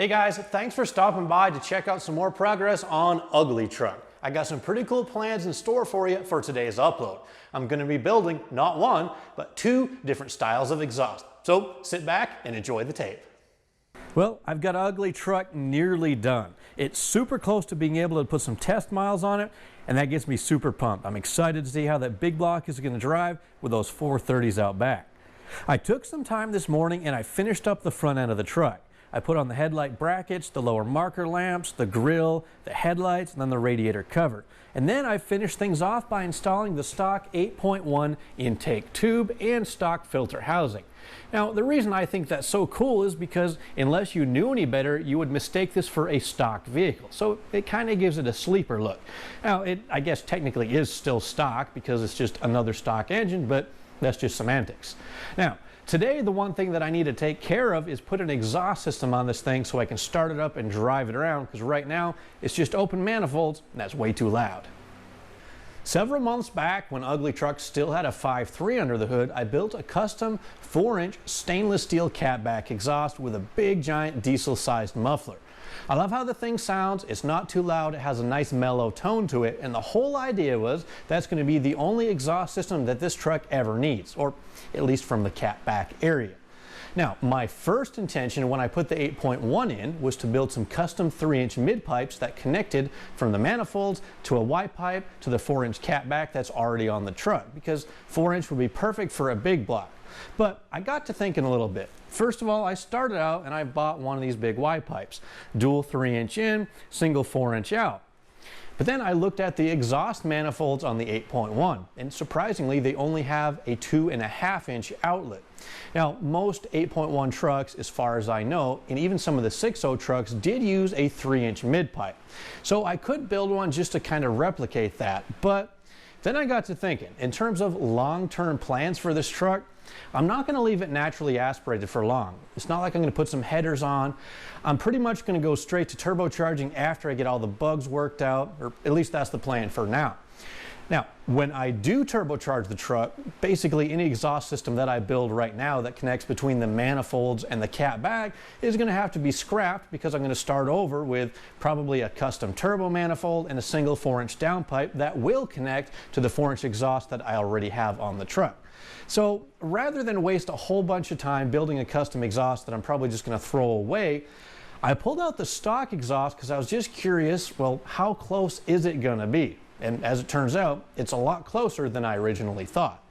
Hey guys, thanks for stopping by to check out some more progress on UglyTruck. I got some pretty cool plans in store for you for today's upload. I'm going to be building not one, but two different styles of exhaust. So sit back and enjoy the tape. Well, I've got UglyTruck nearly done. It's super close to being able to put some test miles on it, and that gets me super pumped. I'm excited to see how that big block is going to drive with those 430s out back. I took some time this morning and I finished up the front end of the truck. I put on the headlight brackets, the lower marker lamps, the grille, the headlights, and then the radiator cover. And then I finished things off by installing the stock 8.1 intake tube and stock filter housing. Now, the reason I think that's so cool is because unless you knew any better, you would mistake this for a stock vehicle. So it kind of gives it a sleeper look. Now, it, I guess, technically is still stock because it's just another stock engine, but that's just semantics. Now, today, the one thing that I need to take care of is put an exhaust system on this thing so I can start it up and drive it around, because right now it's just open manifolds and that's way too loud. Several months back, when UglyTruck still had a 5.3 under the hood, I built a custom 4-inch stainless steel catback exhaust with a big giant diesel-sized muffler. I love how the thing sounds. It's not too loud, it has a nice mellow tone to it, and the whole idea was that's going to be the only exhaust system that this truck ever needs, or at least from the catback area. Now, my first intention when I put the 8.1 in was to build some custom 3-inch mid pipes that connected from the manifolds to a Y pipe to the 4-inch catback that's already on the truck, because 4-inch would be perfect for a big block. But I got to thinking a little bit. First of all, I started out and I bought one of these big Y pipes, dual 3-inch in, single 4-inch out. But then I looked at the exhaust manifolds on the 8.1, and surprisingly, they only have a 2.5-inch outlet. Now, most 8.1 trucks, as far as I know, and even some of the 6.0 trucks did use a 3-inch mid pipe. So I could build one just to kind of replicate that. But then I got to thinking, in terms of long-term plans for this truck, I'm not going to leave it naturally aspirated for long. It's not like I'm going to put some headers on. I'm pretty much going to go straight to turbocharging after I get all the bugs worked out, or at least that's the plan for now. Now, when I do turbocharge the truck, basically any exhaust system that I build right now that connects between the manifolds and the catback is going to have to be scrapped, because I'm going to start over with probably a custom turbo manifold and a single 4-inch downpipe that will connect to the 4-inch exhaust that I already have on the truck. So rather than waste a whole bunch of time building a custom exhaust that I'm probably just going to throw away, I pulled out the stock exhaust because I was just curious, well, how close is it going to be? And as it turns out, it's a lot closer than I originally thought.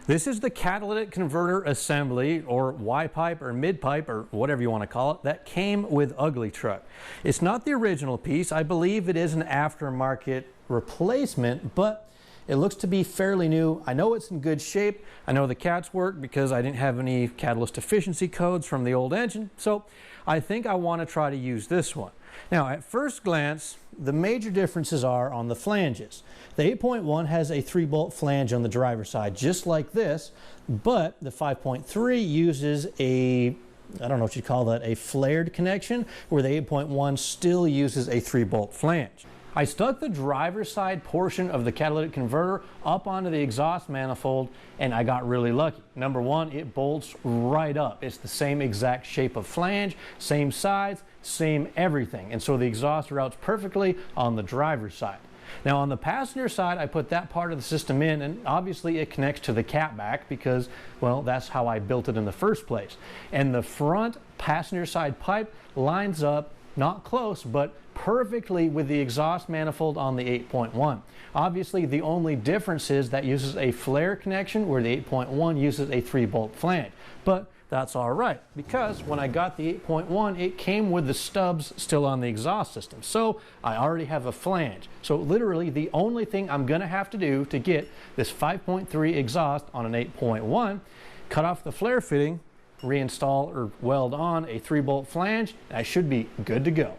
This is the catalytic converter assembly, or Y-pipe or mid-pipe or whatever you want to call it, that came with UglyTruck. It's not the original piece. I believe it is an aftermarket replacement, but it looks to be fairly new. I know it's in good shape. I know the cats work because I didn't have any catalyst efficiency codes from the old engine, so I think I want to try to use this one. Now, at first glance, the major differences are on the flanges. The 8.1 has a 3-bolt flange on the driver's side, just like this, but the 5.3 uses a, I don't know what you call that, a flared connection, where the 8.1 still uses a 3-bolt flange. I stuck the driver's side portion of the catalytic converter up onto the exhaust manifold, and I got really lucky. Number one, it bolts right up. It's the same exact shape of flange, same size, same everything. And so the exhaust routes perfectly on the driver's side. Now on the passenger side, I put that part of the system in, and obviously it connects to the catback because, well, that's how I built it in the first place. And the front passenger side pipe lines up, not close, but perfectly with the exhaust manifold on the 8.1. Obviously, the only difference is that uses a flare connection, where the 8.1 uses a 3-bolt flange. But that's all right, because when I got the 8.1, it came with the stubs still on the exhaust system. So I already have a flange. So literally, the only thing I'm going to have to do to get this 5.3 exhaust on an 8.1, cut off the flare fitting, reinstall or weld on a 3-bolt flange, and I should be good to go.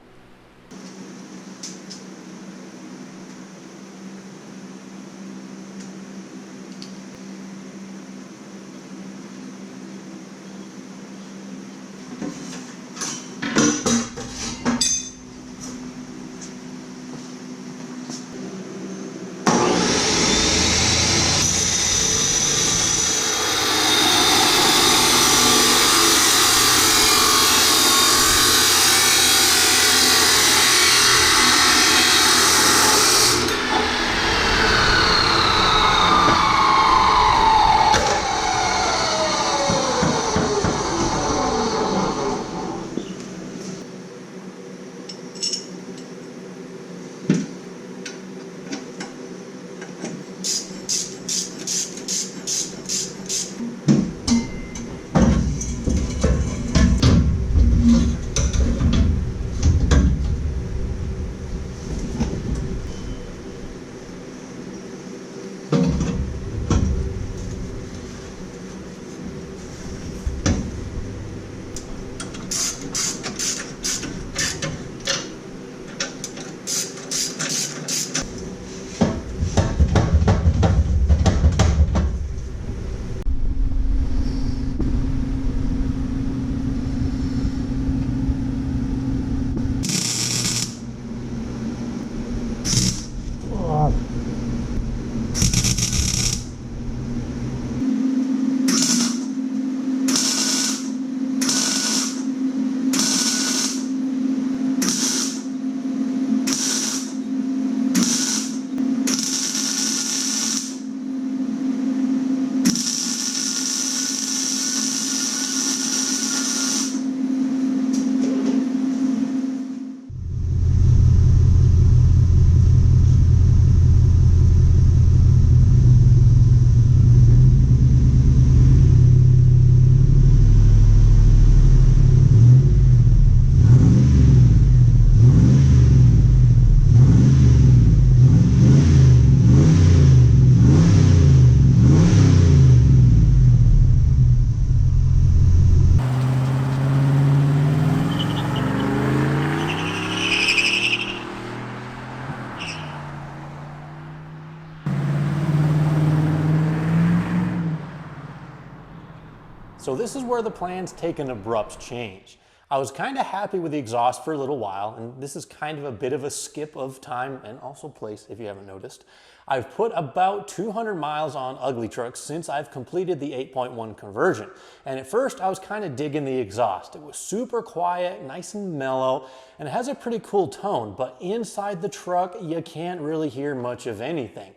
So this is where the plans take an abrupt change. I was kind of happy with the exhaust for a little while, and this is kind of a bit of a skip of time and also place if you haven't noticed. I've put about 200 miles on UglyTruck since I've completed the 8.1 conversion. And at first I was kind of digging the exhaust. It was super quiet, nice and mellow, and it has a pretty cool tone, but inside the truck you can't really hear much of anything.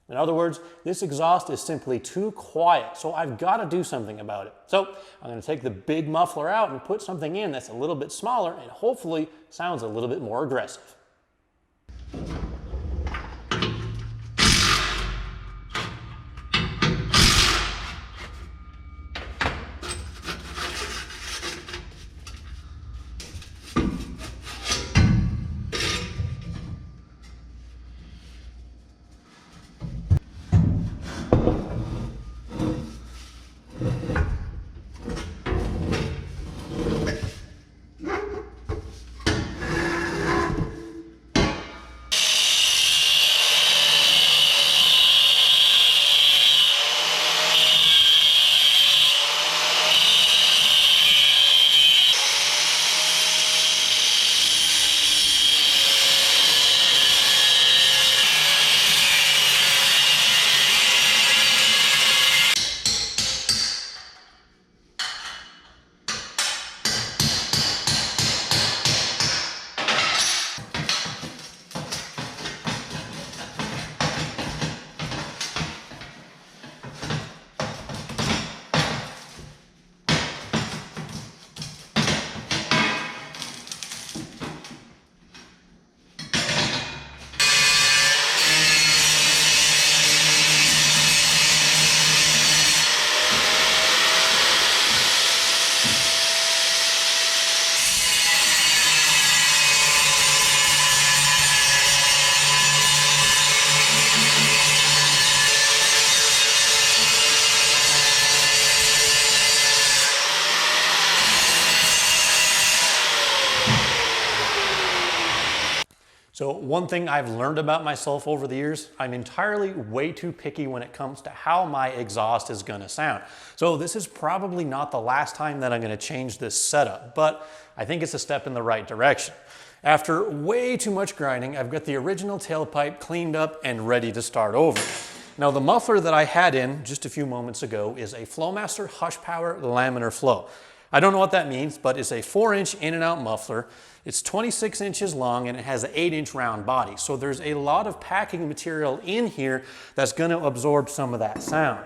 In other words, this exhaust is simply too quiet, so I've got to do something about it. So I'm going to take the big muffler out and put something in that's a little bit smaller and hopefully sounds a little bit more aggressive. So one thing I've learned about myself over the years, I'm entirely way too picky when it comes to how my exhaust is gonna sound. So this is probably not the last time that I'm gonna change this setup, but I think it's a step in the right direction. After way too much grinding, I've got the original tailpipe cleaned up and ready to start over. Now the muffler that I had in just a few moments ago is a Flowmaster Hushpower laminar flow. I don't know what that means, but it's a 4-inch in and out muffler. It's 26 inches long and it has an 8-inch round body. So there's a lot of packing material in here that's gonna absorb some of that sound.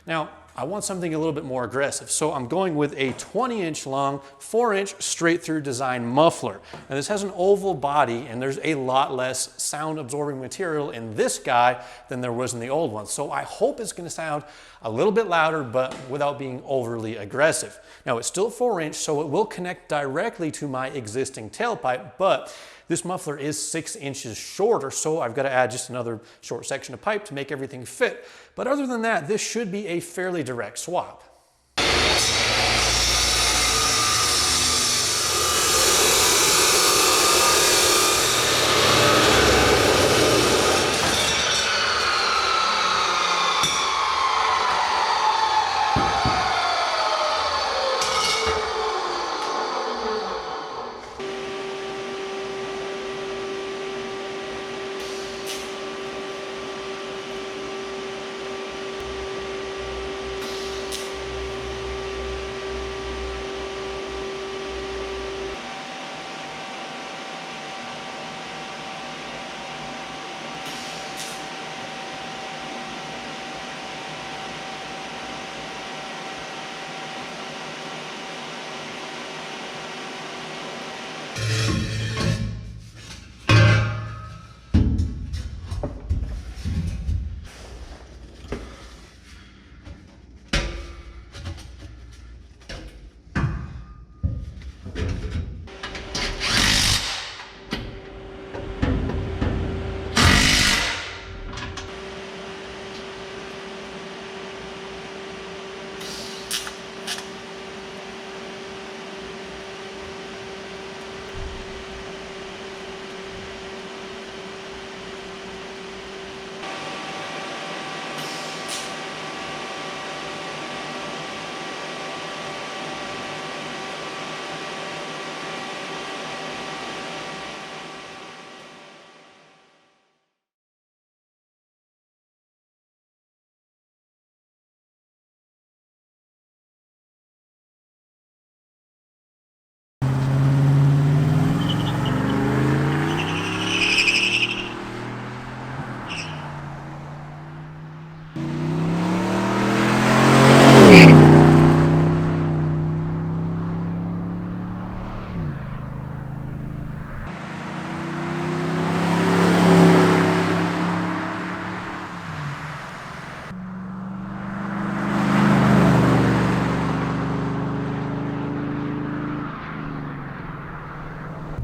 Now, I want something a little bit more aggressive. So I'm going with a 20-inch long, 4-inch straight through design muffler. Now this has an oval body and there's a lot less sound absorbing material in this guy than there was in the old one. So I hope it's gonna sound a little bit louder, but without being overly aggressive. Now it's still 4-inch, so it will connect directly to my existing tailpipe, but this muffler is 6 inches shorter, so I've got to add just another short section of pipe to make everything fit. But other than that, this should be a fairly direct swap.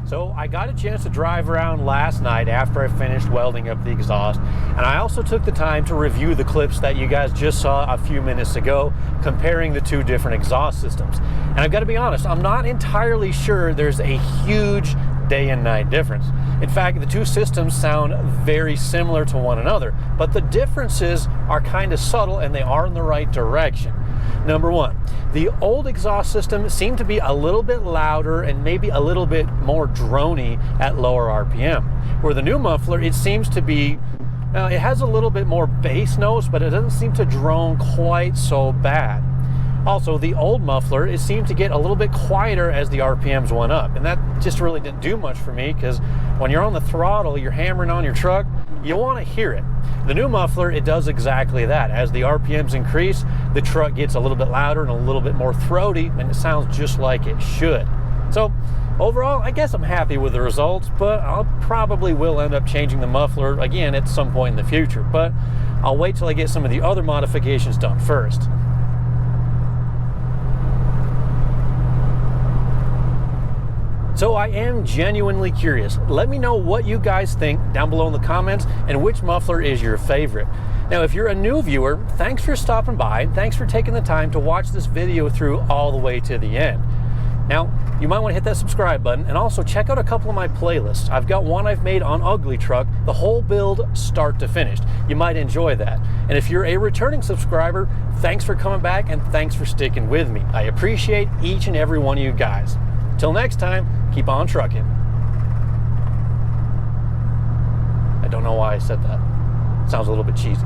So I got a chance to drive around last night after I finished welding up the exhaust, and I also took the time to review the clips that you guys just saw a few minutes ago comparing the two different exhaust systems. And I've got to be honest, I'm not entirely sure there's a huge day and night difference. In fact, the two systems sound very similar to one another, but the differences are kind of subtle and they are in the right direction. Number one, the old exhaust system seemed to be a little bit louder and maybe a little bit more drony at lower RPM. Where the new muffler, it seems to be, it has a little bit more bass notes, but it doesn't seem to drone quite so bad. Also, the old muffler, it seemed to get a little bit quieter as the RPMs went up, and that just really didn't do much for me, because when you're on the throttle, you're hammering on your truck, you want to hear it. The new muffler, it does exactly that. As the RPMs increase, the truck gets a little bit louder and a little bit more throaty, and it sounds just like it should. So overall, I guess I'm happy with the results, but I'll probably will end up changing the muffler again at some point in the future, but I'll wait till I get some of the other modifications done first. So I am genuinely curious. Let me know what you guys think down below in the comments and which muffler is your favorite. Now, if you're a new viewer, thanks for stopping by and thanks for taking the time to watch this video through all the way to the end. Now, you might want to hit that subscribe button and also check out a couple of my playlists. I've got one I've made on UglyTruck, the whole build start to finish. You might enjoy that. And if you're a returning subscriber, thanks for coming back and thanks for sticking with me. I appreciate each and every one of you guys. Till next time, keep on trucking. I don't know why I said that. Sounds a little bit cheesy.